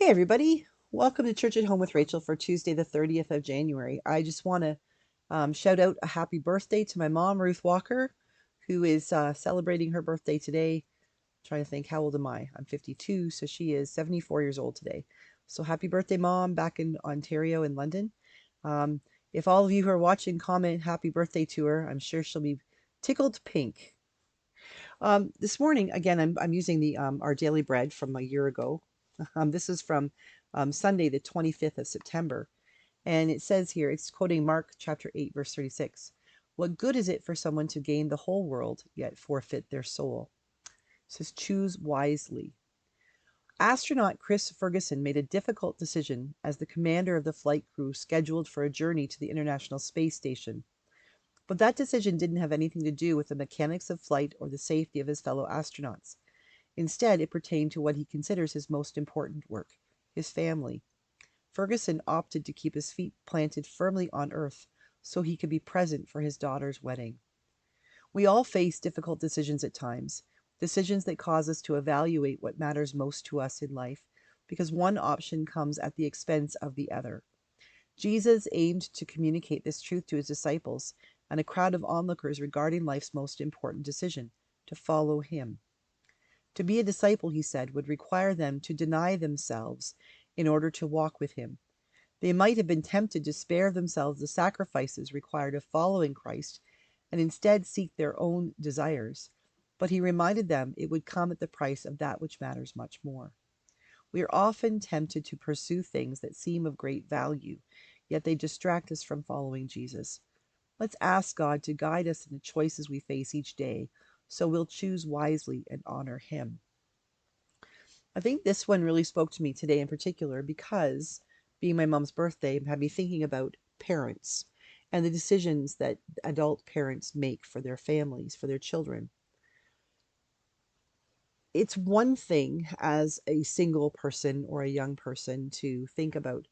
Hey everybody, welcome to Church at Home with Rachel for Tuesday the 30th of January. I just want to shout out a happy birthday to my mom, Ruth Walker, who is celebrating her birthday today. I'm trying to think, how old am I? I'm 52, so she is 74 years old today. So happy birthday, Mom, back in Ontario in London. Um, if all of you who are watching comment happy birthday to her, I'm sure she'll be tickled pink. This morning, again, I'm using the Our Daily Bread from a year ago. This is from Sunday, the 25th of September. And it says here, it's quoting Mark chapter 8, verse 36. What good is it for someone to gain the whole world, yet forfeit their soul? It says, choose wisely. Astronaut Chris Ferguson made a difficult decision as the commander of the flight crew scheduled for a journey to the International Space Station. But that decision didn't have anything to do with the mechanics of flight or the safety of his fellow astronauts. Instead, it pertained to what he considers his most important work, his family. Ferguson opted to keep his feet planted firmly on Earth so he could be present for his daughter's wedding. We all face difficult decisions at times, decisions that cause us to evaluate what matters most to us in life, because one option comes at the expense of the other. Jesus aimed to communicate this truth to his disciples and a crowd of onlookers regarding life's most important decision, to follow him. To be a disciple, he said, would require them to deny themselves in order to walk with him. They might have been tempted to spare themselves the sacrifices required of following Christ and instead seek their own desires. But he reminded them it would come at the price of that which matters much more. We are often tempted to pursue things that seem of great value, yet they distract us from following Jesus. Let's ask God to guide us in the choices we face each day so we'll choose wisely and honor him. I think this one really spoke to me today in particular because being my mom's birthday had me thinking about parents and the decisions that adult parents make for their families, for their children. It's one thing as a single person or a young person to think about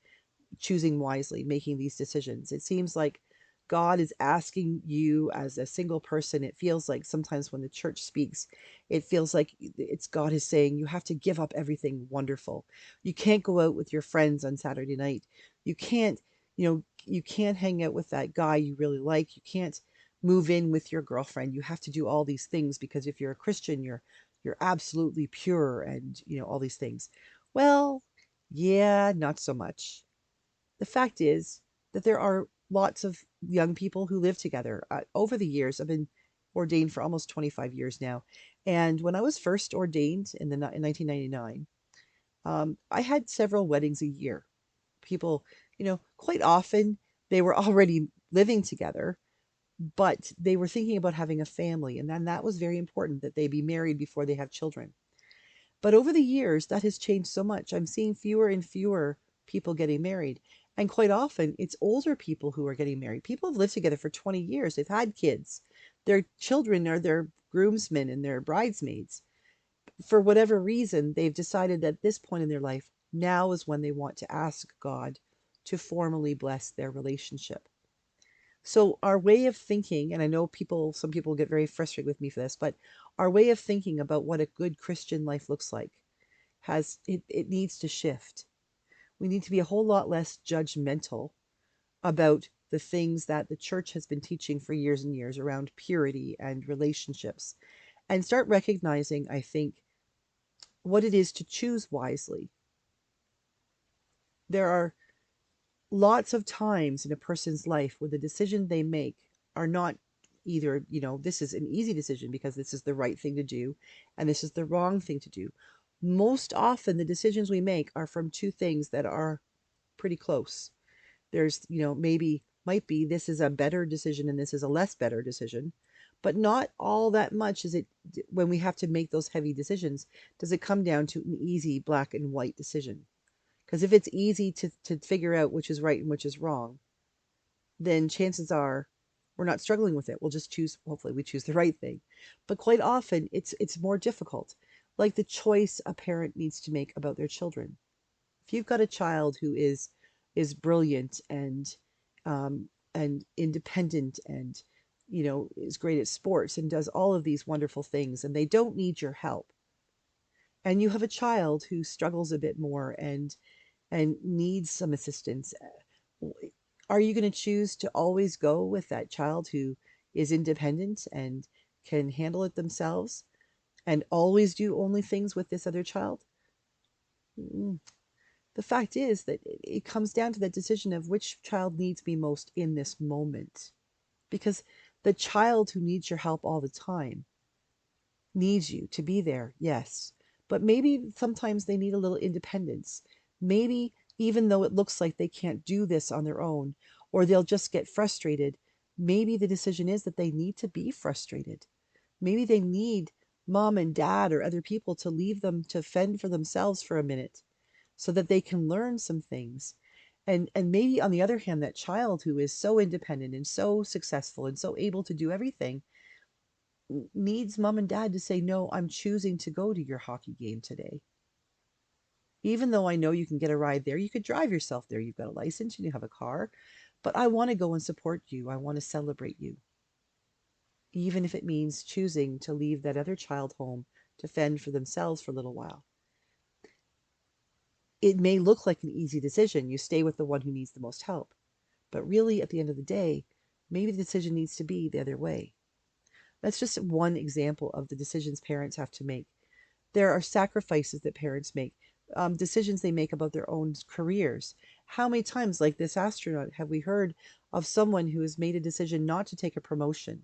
choosing wisely, making these decisions. It seems like God is asking you as a single person. It feels like sometimes when the church speaks, it feels like it's God is saying you have to give up everything wonderful. You can't go out with your friends on Saturday night. You can't, you can't hang out with that guy you really like. You can't move in with your girlfriend. You have to do all these things because if you're a Christian, you're absolutely pure and all these things. Well, yeah, not so much. The fact is that there are lots of young people who live together. Over the years, I've been ordained for almost 25 years now. And when I was first ordained in 1999, I had several weddings a year. People, quite often they were already living together, but they were thinking about having a family. And then that was very important that they be married before they have children. But over the years, that has changed so much. I'm seeing fewer and fewer people getting married. And quite often, it's older people who are getting married. People have lived together for 20 years, they've had kids. Their children are their groomsmen and their bridesmaids. For whatever reason, they've decided that at this point in their life, now is when they want to ask God to formally bless their relationship. So our way of thinking, and I know some people get very frustrated with me for this, but our way of thinking about what a good Christian life looks like it needs to shift. We need to be a whole lot less judgmental about the things that the church has been teaching for years and years around purity and relationships and start recognizing, I think, what it is to choose wisely. There are lots of times in a person's life where the decision they make are not either, this is an easy decision because this is the right thing to do and this is the wrong thing to do. Most often, the decisions we make are from two things that are pretty close. There's, maybe might be this is a better decision and this is a less better decision, but not all that much is it when we have to make those heavy decisions, does it come down to an easy black and white decision? Because if it's easy to figure out which is right and which is wrong, then chances are we're not struggling with it. We'll just choose, hopefully we choose the right thing. But quite often it's more difficult. Like the choice a parent needs to make about their children. If you've got a child who is brilliant and independent and is great at sports and does all of these wonderful things and they don't need your help, and you have a child who struggles a bit more and needs some assistance, are you going to choose to always go with that child who is independent and can handle it themselves and always do only things with this other child? Mm. The fact is that it comes down to that decision of which child needs me most in this moment. Because the child who needs your help all the time needs you to be there, yes. But maybe sometimes they need a little independence. Maybe even though it looks like they can't do this on their own, or they'll just get frustrated, maybe the decision is that they need to be frustrated. Maybe they need mom and dad or other people to leave them to fend for themselves for a minute so that they can learn some things. And maybe on the other hand, that child who is so independent and so successful and so able to do everything needs mom and dad to say, no, I'm choosing to go to your hockey game today. Even though I know you can get a ride there, you could drive yourself there. You've got a license and you have a car, but I want to go and support you. I want to celebrate you. Even if it means choosing to leave that other child home to fend for themselves for a little while. It may look like an easy decision. You stay with the one who needs the most help. But really, at the end of the day, maybe the decision needs to be the other way. That's just one example of the decisions parents have to make. There are sacrifices that parents make, decisions they make about their own careers. How many times, like this astronaut, have we heard of someone who has made a decision not to take a promotion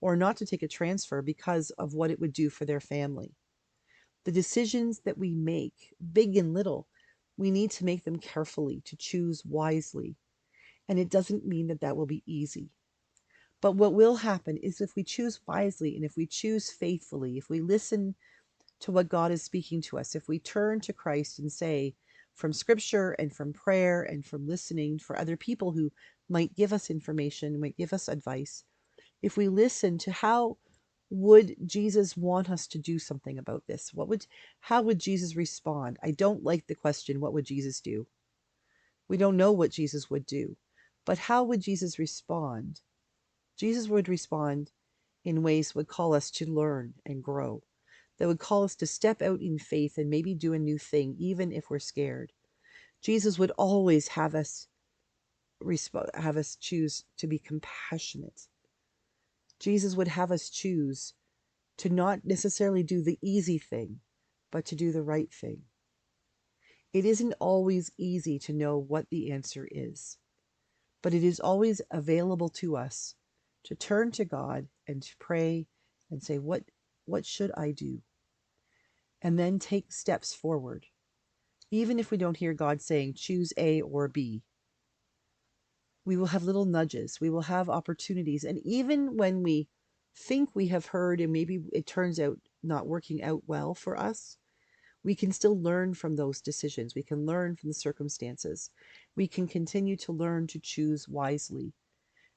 or not to take a transfer because of what it would do for their family? The decisions that we make, big and little, we need to make them carefully, to choose wisely. And it doesn't mean that that will be easy. But what will happen is if we choose wisely and if we choose faithfully, if we listen to what God is speaking to us, if we turn to Christ and say, from scripture and from prayer and from listening for other people who might give us information, might give us advice, if we listen to how would Jesus want us to do something about this? How would Jesus respond? I don't like the question, what would Jesus do? We don't know what Jesus would do. But how would Jesus respond? Jesus would respond in ways that would call us to learn and grow, that would call us to step out in faith and maybe do a new thing, even if we're scared. Jesus would always have us choose to be compassionate. Jesus would have us choose to not necessarily do the easy thing, but to do the right thing. It isn't always easy to know what the answer is, but it is always available to us to turn to God and to pray and say, what should I do? And then take steps forward. Even if we don't hear God saying, choose A or B, we will have little nudges. We will have opportunities. And even when we think we have heard and maybe it turns out not working out well for us, we can still learn from those decisions. We can learn from the circumstances. We can continue to learn to choose wisely.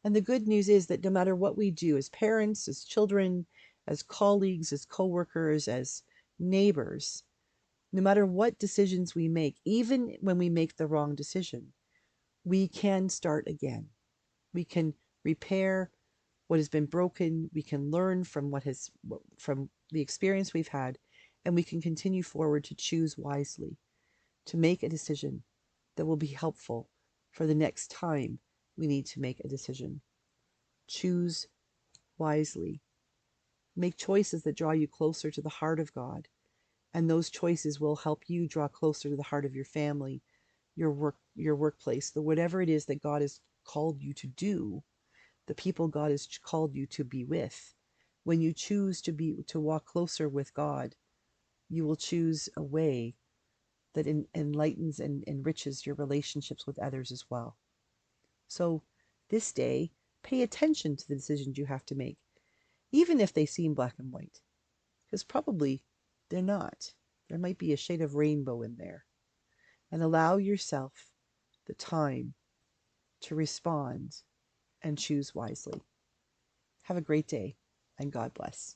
And the good news is that no matter what we do as parents, as children, as colleagues, as coworkers, as neighbors, no matter what decisions we make, even when we make the wrong decision, we can start again. We can repair what has been broken. We can learn from from the experience we've had, and we can continue forward to choose wisely, to make a decision that will be helpful for the next time we need to make a decision. Choose wisely. Make choices that draw you closer to the heart of God, and those choices will help you draw closer to the heart of your family, your workplace, the whatever it is that God has called you to do, the people God has called you to be with. When you choose to walk closer with God, you will choose a way that enlightens and enriches your relationships with others as well. So this day, pay attention to the decisions you have to make, even if they seem black and white, because probably they're not. There might be a shade of rainbow in there. And allow yourself the time to respond and choose wisely. Have a great day, and God bless.